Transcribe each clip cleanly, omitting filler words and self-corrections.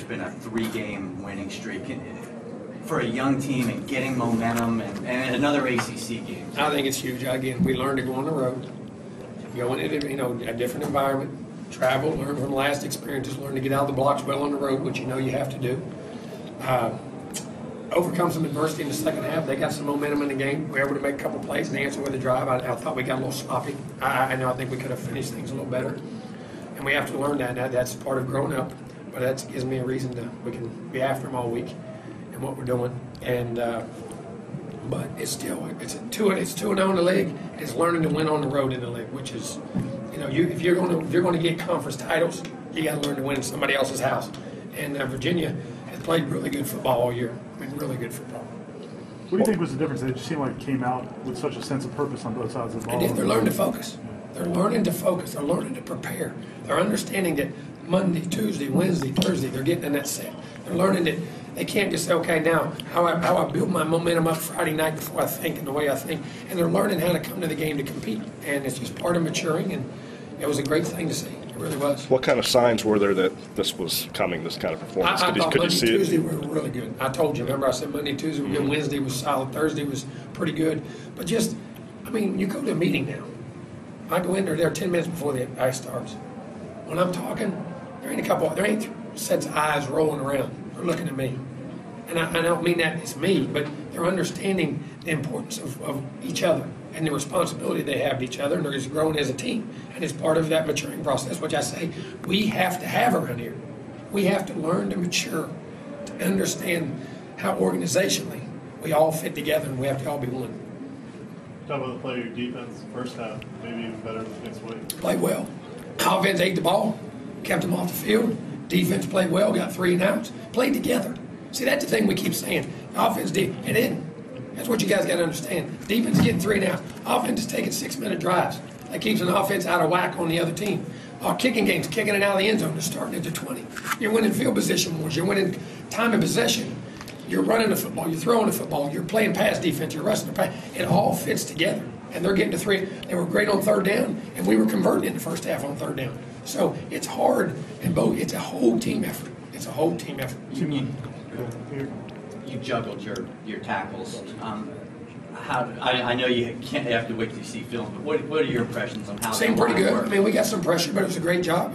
there's been a 3-game winning streak for a young team and getting momentum and another ACC game. I think it's huge. Again, we learned to go on the road, go into a different environment, travel, learn from last experiences, learn to get out of the blocks well on the road, which you know you have to do. Overcome some adversity in the second half. They got some momentum in the game. We were able to make a couple plays and answer with a drive. I thought we got a little sloppy. I think we could have finished things a little better. And we have to learn that. That's part of growing up. But that gives me a reason we can be after them all week and what we're doing. And but it's 2-0 in the league. And it's learning to win on the road in the league, which is, if you're going to get conference titles, you got to learn to win in somebody else's house. And Virginia has played really good football all year. I mean, really good football. What do you think was the difference? It just seemed like it came out with such a sense of purpose on both sides of the ball. They're learning to focus. They're learning to focus. They're learning to prepare. They're understanding that Monday, Tuesday, Wednesday, Thursday, they're getting in that set. They're learning that they can't just say, okay, now how I build my momentum up Friday night before I think and the way I think. And they're learning how to come to the game to compete. And it's just part of maturing, and it was a great thing to see. It really was. What kind of signs were there that this was coming, this kind of performance? I thought Monday, see Tuesday it? were really good. I told you, remember I said Monday, Tuesday were good, Wednesday was solid, Thursday was pretty good. But you go to a meeting now. I go in there 10 minutes before the ice starts. When I'm talking, there ain't sets of eyes rolling around. They're looking at me. And I don't mean that it's me, but they're understanding the importance of each other and the responsibility they have to each other, and they're just growing as a team. And it's part of that maturing process, which I say we have to have around here. We have to learn to mature, to understand how organizationally we all fit together, and we have to all be one. Talk about the play of your defense first half, maybe even better than next week. Played well. Offense ate the ball, kept them off the field. Defense played well, got 3 and outs, played together. See, that's the thing we keep saying. Offense did, and then that's what you guys got to understand. Defense is getting 3 and outs. Offense is taking 6-minute drives. That keeps an offense out of whack on the other team. Our kicking games, kicking it out of the end zone, is starting at the 20. You're winning field position wars. You're winning time of possession. You're running the football. You're throwing the football. You're playing pass defense. You're rushing the pass. It all fits together. And they're getting to 3. They were great on 3rd down, and we were converting in the first half on 3rd down. So it's hard, and it's a whole team effort. It's a whole team effort. You juggled your tackles. I know you have to wait to see film, but what are your impressions on how Seemed pretty good. I mean, we got some pressure, but it was a great job.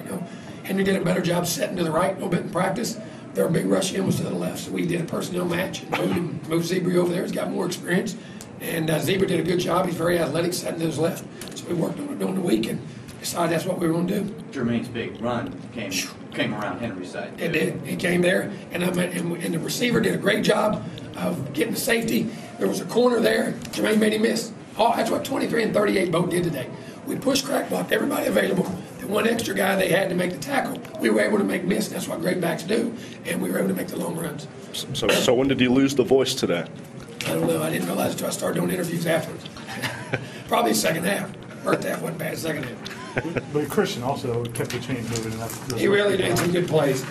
Henry did a better job setting to the right a little bit in practice. Their big rush in was to the left, so we did a personnel match and moved Zebra over there. He's got more experience, and Zebra did a good job. He's very athletic, setting to his left. So we worked on it during the week and decided that's what we were going to do. Jermaine's big run came around Henry's side. It did. It came there, and the receiver did a great job of getting the safety. There was a corner there. Jermaine made him miss. That's what 23 and 38 both did today. We pushed, crack blocked everybody available. The one extra guy they had to make the tackle, we were able to make miss. That's what great backs do, and we were able to make the long runs. So when did you lose the voice today? I don't know. I didn't realize until I started doing interviews afterwards. Probably the second half. First half wasn't bad. Second half. But Christian also kept the chain moving. And he really made some good plays.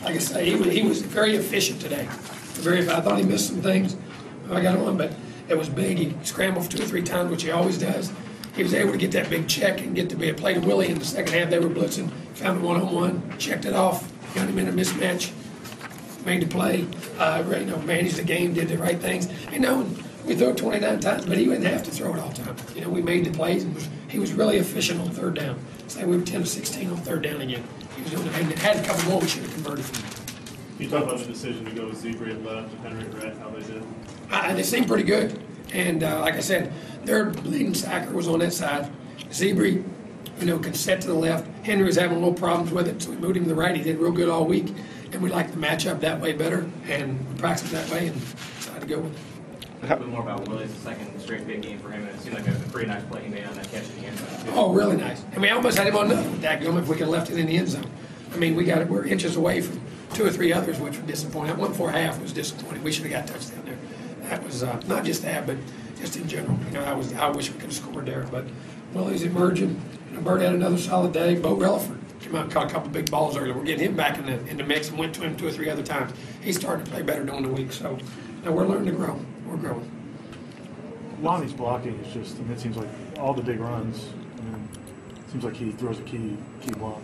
Like I say, he was very efficient today. I thought he missed some things. I got on, but it was big. He scrambled 2 or 3 times, which he always does. He was able to get that big check and get to be a play to Willie in the second half. They were blitzing, found a one-on-one, checked it off, got him in a mismatch, made the play, managed the game, did the right things. We threw it 29 times, but he didn't have to throw it all the time. We made the plays, and he was really efficient on 3rd down. It's like we were 10 to 16 on 3rd down again. He was doing it, and had a couple more we should have converted from. You talk about the decision to go with Zebra at left and Henry at right, how they did. They seemed pretty good. And like I said, their leading sacker was on that side. Zebra, could set to the left. Henry was having a little problems with it, so we moved him to the right. He did real good all week. And we liked the matchup that way better, and we practiced that way and decided to go with it. A little bit more about Willie's second straight big game for him, and it seemed like a pretty nice play he made on that catch in the end zone. Oh, really nice. And we almost had him on nothing with that game if we could have left it in the end zone. We're inches away from 2 or 3 others, which were disappointing. That 1-4-1/2 was disappointing. We should have got a touchdown there. That was not just that, but just in general. I wish we could have scored there. But Willie's emerging. Bert had another solid day. Bo Relaford came out and caught a couple big balls earlier. We're getting him back in the mix and went to him 2 or 3 other times. He's starting to play better during the week. So we're learning to grow. We're growing. Lonnie's blocking is just, it seems like all the big runs, it seems like he throws a key block.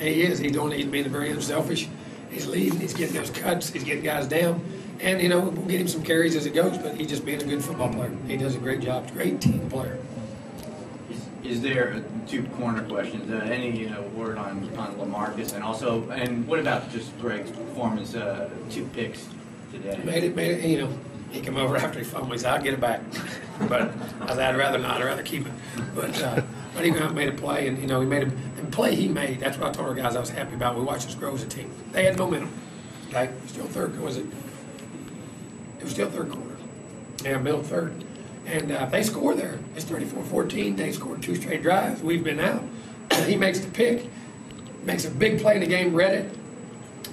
He is. He's being very unselfish. He's leading. He's getting those cuts. He's getting guys down. And, you know, we'll get him some carries as it goes, but he's just being a good football player. He does a great job. Great team player. Is there two corner questions? Any word on LaMarcus, and what about just Greg's performance? 2 picks today. Made it. You know, he came over after he fumbled. He said, "I'll get it back," but I said, "I'd rather not. I'd rather keep it." But he went out and made a play, and you know, he made the play he made. That's what I told our guys I was happy about. We watched us grow as a team. They had momentum. Okay, still third. Was it? It was still third quarter. Yeah, middle third. And they score there. It's 34-14. They scored 2 straight drives. We've been out. He makes the pick, makes a big play in the game, read it.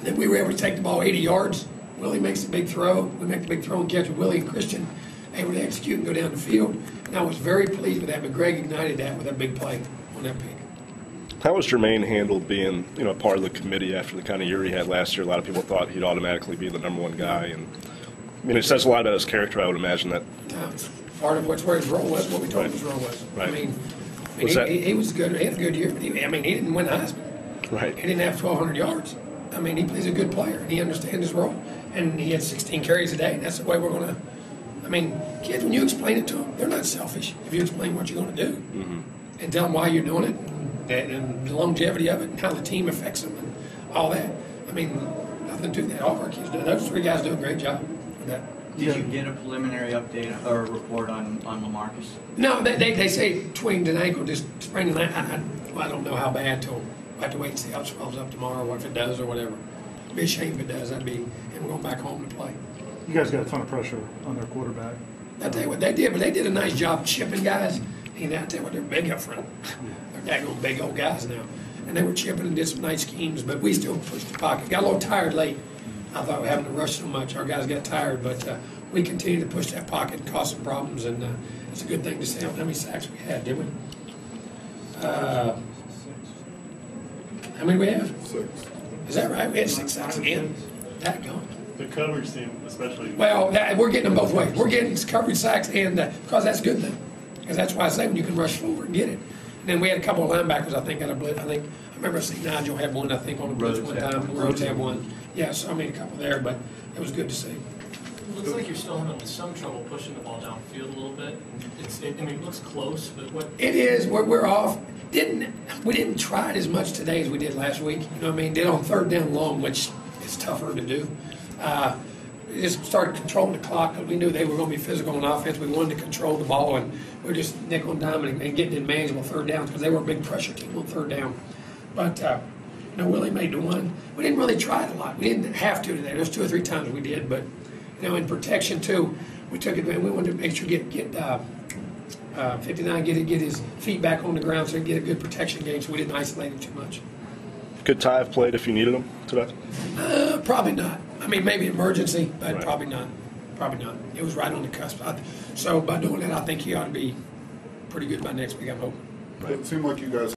Then we were able to take the ball 80 yards. Willie makes the big throw. We make the big throw and catch with Willie and Christian, able to execute and go down the field. And I was very pleased with that, but Greg ignited that with that big play on that pick. How was Jermaine handled being, part of the committee after the kind of year he had last year? A lot of people thought he'd automatically be the number 1 guy, and it says a lot about his character. I would imagine that. Part of where his role was, what we told him his role was. Right. I mean he was good. He had a good year, but he didn't win the Heisman. Right. He didn't have 1,200 yards. I mean, he's a good player, and he understands his role. And he had 16 carries a day, and that's the way we're going to. I mean, kids, when you explain it to them, they're not selfish. If you explain what you're going to do and tell them why you're doing it, and the longevity of it, and how the team affects them, and all that. I mean, nothing to that. All of our kids do. Those 3 guys do a great job with that. Did you get a preliminary update or a report on LaMarcus? No, they say twinged an ankle, just sprained an ankle. I don't know how bad till I have to wait and see how it swells up tomorrow, or if it does or whatever. It'd be a shame if it does. That'd be him going back home to play. You guys got a ton of pressure on their quarterback. I tell you what they did, but they did a nice job chipping guys. And I tell you what, they're big up front. They're daggone big old guys now. And they were chipping and did some nice schemes, but we still pushed the pocket. Got a little tired late. I thought we having to rush so much. Our guys got tired, but we continued to push that pocket and cause some problems, and it's a good thing to see how many sacks we had, did we? How many we have? 6. Is that right? We had 6 sacks again. That going. The coverage team, especially. Well, we're getting them both ways. We're getting coverage sacks, and because that's a good thing. Because that's why I say when you can rush forward and get it. And then we had a couple of linebackers, I think, got a blitz. I remember seeing Nigel had one, I think, on the blitz one time. Rhodes had one. Yeah, so I mean a couple there, but it was good to see. It looks like you're still having some trouble pushing the ball downfield a little bit. It looks close, but what? It is. We're off. We didn't try it as much today as we did last week. You know what I mean? Did on 3rd down long, which is tougher to do. We just started controlling the clock because we knew they were going to be physical on offense. We wanted to control the ball, and we were just nickel and diming and getting in manageable 3rd downs because they were a big pressure team on 3rd down. But Willie made the one. We didn't really try it a lot. We didn't have to today. There's 2 or 3 times we did, but in protection too, we took it. We wanted to make sure get 59 get his feet back on the ground so he could get a good protection game. So we didn't isolate him too much. Could Ty have played if you needed him today? Probably not. I mean, maybe emergency, but Right. Probably not. Probably not. It was right on the cusp. So by doing that, I think he ought to be pretty good by next week, I'm hoping. It seemed like you guys